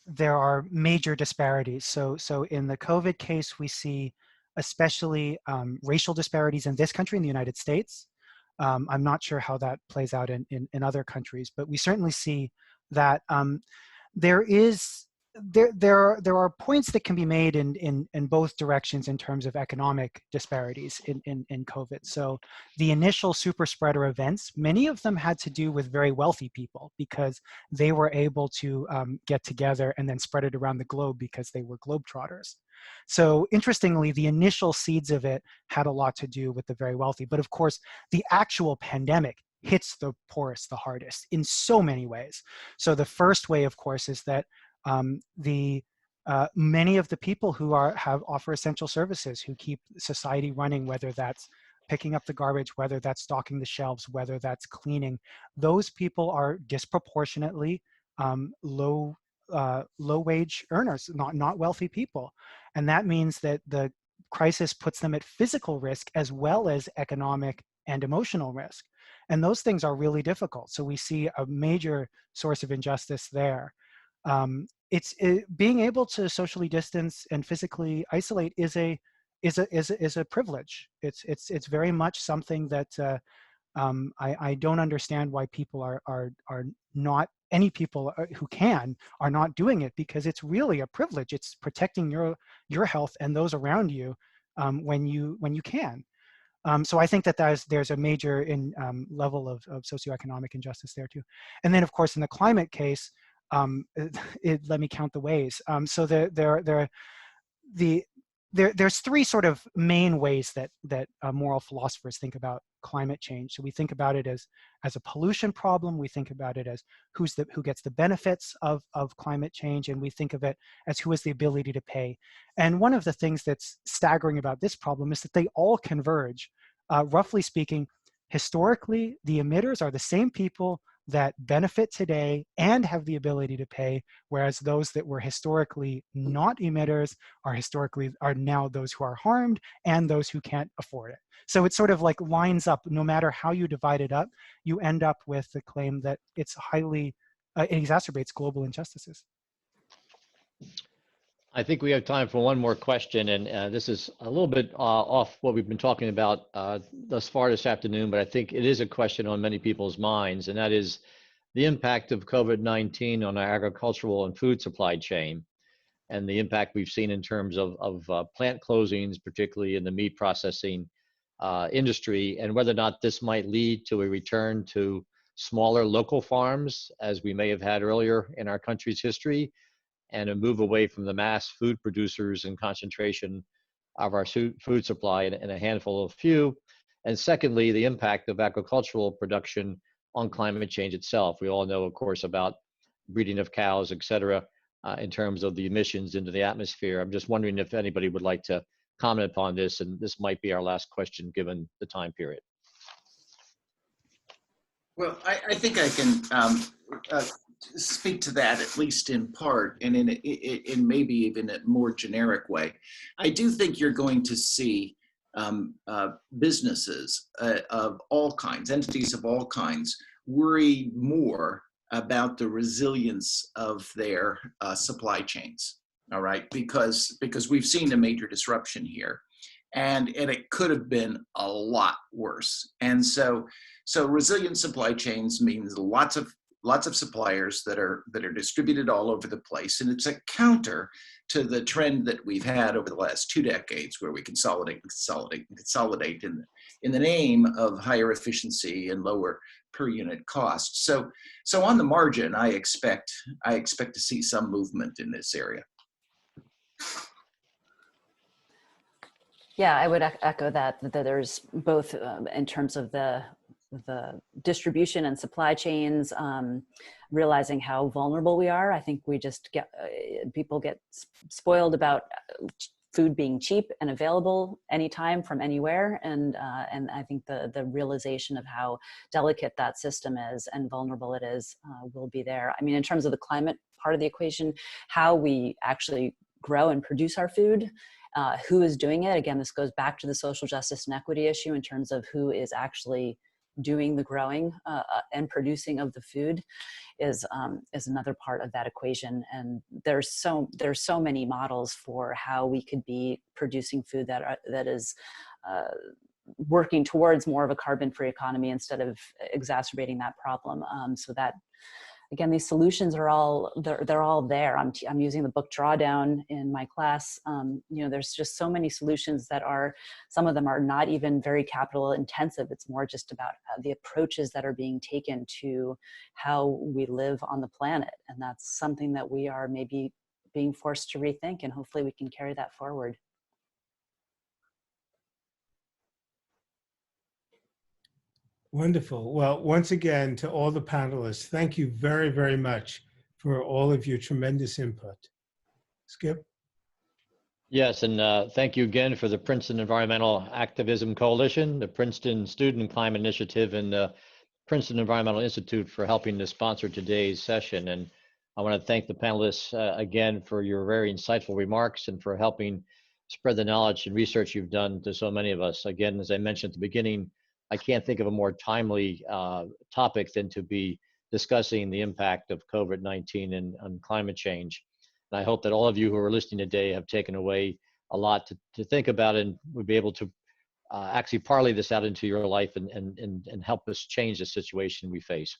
there are major disparities. So in the COVID case, we see especially racial disparities in this country, in the United States. I'm not sure how that plays out in other countries, but we certainly see that there is there are points that can be made in both directions in terms of economic disparities in COVID. So the initial super spreader events, many of them had to do with very wealthy people because they were able to get together and then spread it around the globe because they were globetrotters. So interestingly, the initial seeds of it had a lot to do with the very wealthy. But of course, the actual pandemic hits the poorest the hardest in so many ways. So the first way, of course, is that many of the people who offer essential services, who keep society running, whether that's picking up the garbage, whether that's stocking the shelves, whether that's cleaning, those people are disproportionately low wage earners, not wealthy people. And that means that the crisis puts them at physical risk as well as economic and emotional risk. And those things are really difficult. So we see a major source of injustice there. Being able to socially distance and physically isolate is a privilege. It's very much something that I don't understand why people are not, any people who can are not doing it, because it's really a privilege. It's protecting your health and those around you when you can. So I think that there's a major level of socioeconomic injustice there too. And then of course in the climate case, let me count the ways. So there's three sort of main ways that moral philosophers think about climate change. So we think about it as a pollution problem. We think about it as who gets the benefits of climate change, and we think of it as who has the ability to pay. And one of the things that's staggering about this problem is that they all converge. Roughly speaking, historically, the emitters are the same people that benefit today and have the ability to pay, whereas those that were historically not emitters are now those who are harmed and those who can't afford it. So it sort of like lines up. No matter how you divide it up, you end up with the claim that it exacerbates global injustices. I think we have time for one more question, and this is a little bit off what we've been talking about thus far this afternoon, but I think it is a question on many people's minds, and that is the impact of COVID-19 on our agricultural and food supply chain, and the impact we've seen in terms of plant closings, particularly in the meat processing industry, and whether or not this might lead to a return to smaller local farms, as we may have had earlier in our country's history, and a move away from the mass food producers and concentration of our food supply in a handful of few. And secondly, the impact of agricultural production on climate change itself. We all know, of course, about breeding of cows, et cetera, in terms of the emissions into the atmosphere. I'm just wondering if anybody would like to comment upon this, and this might be our last question given the time period. Well, I think I can speak to that, at least in part, and in maybe even a more generic way. I do think you're going to see businesses of all kinds, entities of all kinds, worry more about the resilience of their supply chains. All right, because we've seen a major disruption here, and it could have been a lot worse. And so resilient supply chains means lots of suppliers that are distributed all over the place, and it's a counter to the trend that we've had over the last 2 decades, where we consolidate in the name of higher efficiency and lower per unit cost. So on the margin, I expect to see some movement in this area. Yeah, I would echo that there's both in terms of the distribution and supply chains, realizing how vulnerable we are. I think we just people get spoiled about food being cheap and available anytime from anywhere, and I think the realization of how delicate that system is and vulnerable it is will be there. I mean, in terms of the climate part of the equation, how we actually grow and produce our food. Who is doing it? Again, this goes back to the social justice and equity issue in terms of who is actually doing the growing and producing of the food is another part of that equation. And there's so many models for how we could be producing food that is working towards more of a carbon-free economy instead of exacerbating that problem. So that, again, these solutions are all, they're all there. I'm using the book Drawdown in my class. There's just so many solutions that some of them are not even very capital intensive. It's more just about the approaches that are being taken to how we live on the planet. And that's something that we are maybe being forced to rethink, and hopefully we can carry that forward. Wonderful. Well, once again, to all the panelists, thank you very, very much for all of your tremendous input. Skip? Yes, and thank you again for the Princeton Environmental Activism Coalition, the Princeton Student Climate Initiative, and the Princeton Environmental Institute for helping to sponsor today's session. And I want to thank the panelists again for your very insightful remarks and for helping spread the knowledge and research you've done to so many of us. Again, as I mentioned at the beginning, I can't think of a more timely topic than to be discussing the impact of COVID-19 and on climate change. And I hope that all of you who are listening today have taken away a lot to think about, and would be able to actually parlay this out into your life and help us change the situation we face.